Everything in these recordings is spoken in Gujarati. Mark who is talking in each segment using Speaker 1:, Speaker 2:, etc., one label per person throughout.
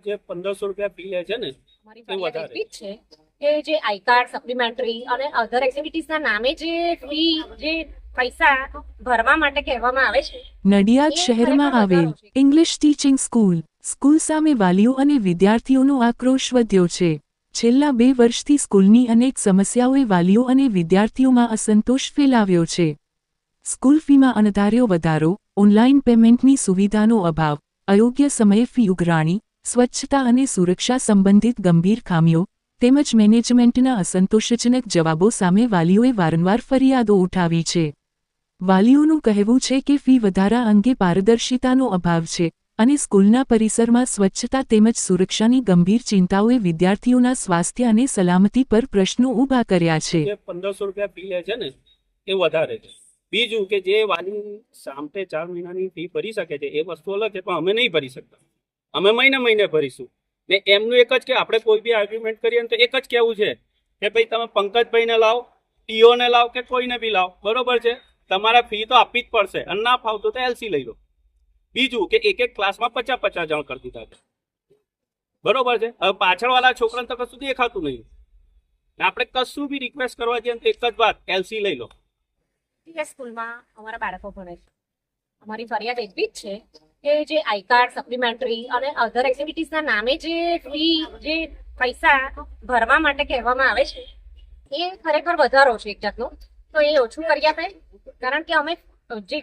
Speaker 1: જે 1500 રૂપિયા ફી લે છે ને
Speaker 2: મારી
Speaker 1: એ
Speaker 2: ફરિયાદ
Speaker 1: વધારે
Speaker 2: એટલી જ છે કે જે આઈ કાર્ડ સપ્લિમેન્ટરી અને અધર એક્ટિવિટીઝના નામે જે ફી જે પૈસા ભરવા માટે કહેવામાં આવે છે
Speaker 3: નડિયાદ
Speaker 2: એ
Speaker 3: શહેરમાં
Speaker 2: ખરેખર
Speaker 3: આવેલ
Speaker 2: વધારો છે.
Speaker 3: ઇંગ્લિશ ટીચિંગ સ્કૂલ સામે વાલીઓ અને વિદ્યાર્થીઓનો આક્રોશ વધ્યો છે. છેલ્લા 2 વર્ષથી સ્કૂલની અનેક સમસ્યાઓએ વાલીઓ અને વિદ્યાર્થીઓમાં અસંતોષ ફેલાવ્યો છે. સ્કૂલ ફીમાં અણધાર્યો વધારો, ઓનલાઈન પેમેન્ટની સુવિધાનો અભાવ, અયોગ્ય સમયે ફી ઉઘરાણી, સ્વચ્છતા અને સુરક્ષા સંબંધિત ગંભીર ખામીઓ તેમજ મેનેજમેન્ટના અસંતોષજનક જવાબો સામે વાલીઓએ વારંવાર ફરિયાદો ઉઠાવી છે. વાલીઓનું કહેવું છે કે ફી વધારા અંગે પારદર્શિતાનો અભાવ છે અને સ્કૂલના પરિસરમાં સ્વચ્છતા તેમજ સુરક્ષાની ગંભીર ચિંતાઓએ વિદ્યાર્થીઓના સ્વાસ્થ્ય અને સલામતી પર પ્રશ્નો ઊભા કર્યા છે.
Speaker 1: જે 1500 રૂપિયા ફી લે છે ને એ વધારે છે. બીજું કે જે વાલી સામટે 4 મહિનાની ફી ભરી શકે છે એ વસ્તુ અલગ છે, પણ અમે નહીં ભરી શકતા. અમે મહિને ભરીશું. ને એમનું એક જ કે આપણે કોઈ બી આર્ગ્યુમેન્ટ કરીએ ને તો એક જ કહેવું છે કે ભાઈ તમે પંકજભાઈને લાવો, ટીઓને લાવો કે કોઈને બી લાવો, બરોબર છે, તમારા ફી તો આપવી જ પડશે અને ના ફાવતું તો એલસી લઈ લો. બીજું કે એક ક્લાસમાં 50 જણ કરી દીધા છે, બરોબર છે. હવે પાછળવાળા છોકરાને તો કશું દેખાતું નહીં. આપણે કશું બી રિક્વેસ્ટ કરવા જઈએ તો એક જ વાત, એલસી લઈ લો.
Speaker 2: સ્કૂલમાં અમારા બાળકો ભણે છે. અમારી ફરિયાદ એટલી જ છે કે જે આઈ કાર્ડ સપ્લિમેન્ટરી અને અધર એક્ટિવિટીઝના નામે જે ફી જે પૈસા ભરવા માટે કહેવામાં આવે છે એ ખરેખર વધારો છે એક જાતનો. તો એ ઓછું કરી આપે, કારણ કે અમે જે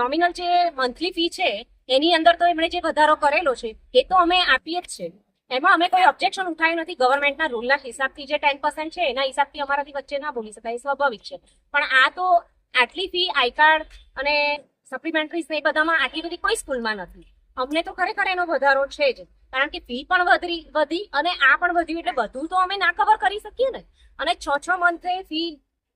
Speaker 2: નોમિનલ જે મંથલી ફી છે એની અંદર તો એમણે જે વધારો કરેલો છે એ તો અમે આપીએ જ છે. એમાં અમે કોઈ ઓબ્જેક્શન ઉઠાવ્યું નથી. ગવર્મેન્ટના રૂલના હિસાબથી જે 10% છે એના હિસાબથી અમારાથી વચ્ચે ના બોલી શકાય, એ સ્વાભાવિક છે. પણ આ તો આટલી ફી આઈ કાર્ડ અને સપ્લિમેન્ટરીઝ ને એ બધામાં આટલી બધી કોઈ સ્કૂલમાં નથી. અમને તો ખરેખર એનો વધારો છે જ, કારણ કે ફી પણ વધી અને આ પણ વધ્યું, એટલે બધું તો અમે ના કવર કરી શકીએ ને. અને 6 મંથે ફી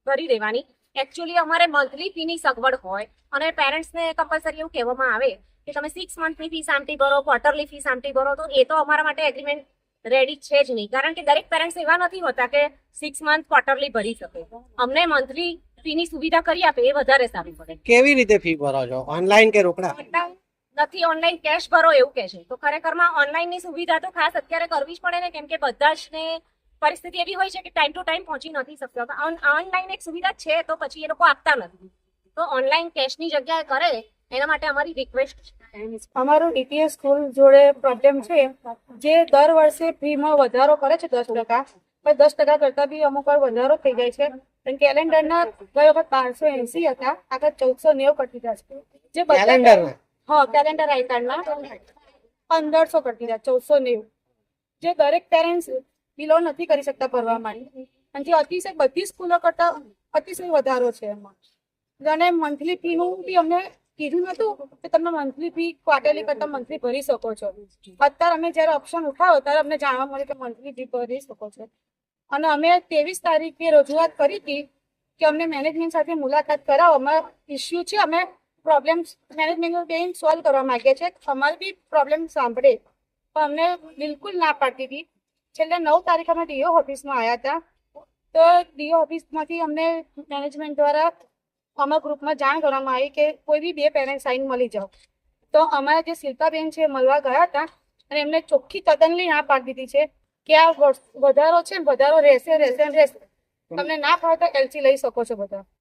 Speaker 2: ભરી દેવાની. એકચ્યુઅલી અમારે મંથલી ફીની સગવડ હોય અને પેરેન્ટ્સને કમ્પલસરી એવું કહેવામાં આવે કે તમે 6 મંથની ફી સામટી ભરો, ક્વાર્ટરલી ફી સામટી ભરો, તો એ તો અમારા માટે એગ્રીમેન્ટ રેડી છે જ નહીં, કારણ કે દરેક પેરેન્ટ્સ એવા નથી હોતા કે 6 મંથ ક્વાર્ટરલી ભરી શકે. અમને મંથલી ફીની સુવિધા કરી આપે એ વધારે સારું પડે.
Speaker 4: કેવી રીતે ફી ભરો છો, ઓનલાઈન કે રોકડા?
Speaker 2: નથી, ઓનલાઈન કેશ ભરો એવું કે છે. તો ખરેખરમાં ઓનલાઈનની સુવિધા તો ખાસ અત્યારે કરવી જ પડે ને, કેમ કે બધા જ ને પરિસ્થિતિ એવી હોય છે કે ટાઈમ ટુ ટાઈમ પહોંચી નથી શકતા. ઓનલાઈન એક સુવિધા છે તો પછી એ લોકો આપતા નથી. તો ઓનલાઈન કેશની જગ્યાએ કરે એના માટે અમારી રિક્વેસ્ટ છે.
Speaker 5: અમારું ડીપીએસ સ્કૂલ જોડે પ્રોબ્લેમ છે, જે દર વર્ષે ફીમાં વધારો કરે છે 10%, પણ 10% કરતા બી અમુક વાર વધારો થઈ જાય છે. કેલેન્ડરના ગઈ વખત 1280 હતા, આગળ 1490 કરી દીધા છે. જે
Speaker 4: કેલેન્ડરના?
Speaker 5: હા, કેલેન્ડર આઈ કાર્ડના 1500 કરી દીધા, 1490. જે દરેક પેરેન્ટ્સ બિલો નથી કરી શકતા ભરવા માટે, અને જે અતિશય બધી સ્કૂલો કરતા અતિશય વધારો છે એમાં. અને મંથલી ફીનું બી અમને કીધું નતું કે તમે મંથલી ફી ક્વાર્ટરલી કરતા મંથલી ભરી શકો છો. અત્યારે અમે જયારે ઓપ્શન ઉઠાવ્યો ત્યારે અમને જાણવા મળ્યું કે મંથલી ફી ભરી શકો છો. અને અમે 23 તારીખે રજૂઆત કરી હતી કે અમને મેનેજમેન્ટ સાથે મુલાકાત કરાવો, અમારા ઇસ્યુ છે, અમે પ્રોબ્લેમ મેનેજમેન્ટ બેન સોલ્વ કરવા માંગીએ છીએ, અમારી બી પ્રોબ્લેમ સાંભળે. પણ અમને બિલકુલ ના પાડતી હતી. છેલ્લે 9 તારીખે અમે ડીઓ ઓફિસમાં આવ્યા હતા, તો ડીઓ ઓફિસમાંથી અમને મેનેજમેન્ટ દ્વારા અમારા ગ્રુપમાં જાણ કરવામાં આવી કે કોઈ બી 2 પેરેન્ટ સાઇન મળી જાઓ. તો અમારા જે શિલ્પાબેન છે મળવા ગયા હતા અને એમને ચોખ્ખી તદ્દનલી ના પાડી દીધી છે કે આ વધારો છે ને વધારો રહેશે. તમને ના ફાવે તો એલસી લઈ શકો છો બધા.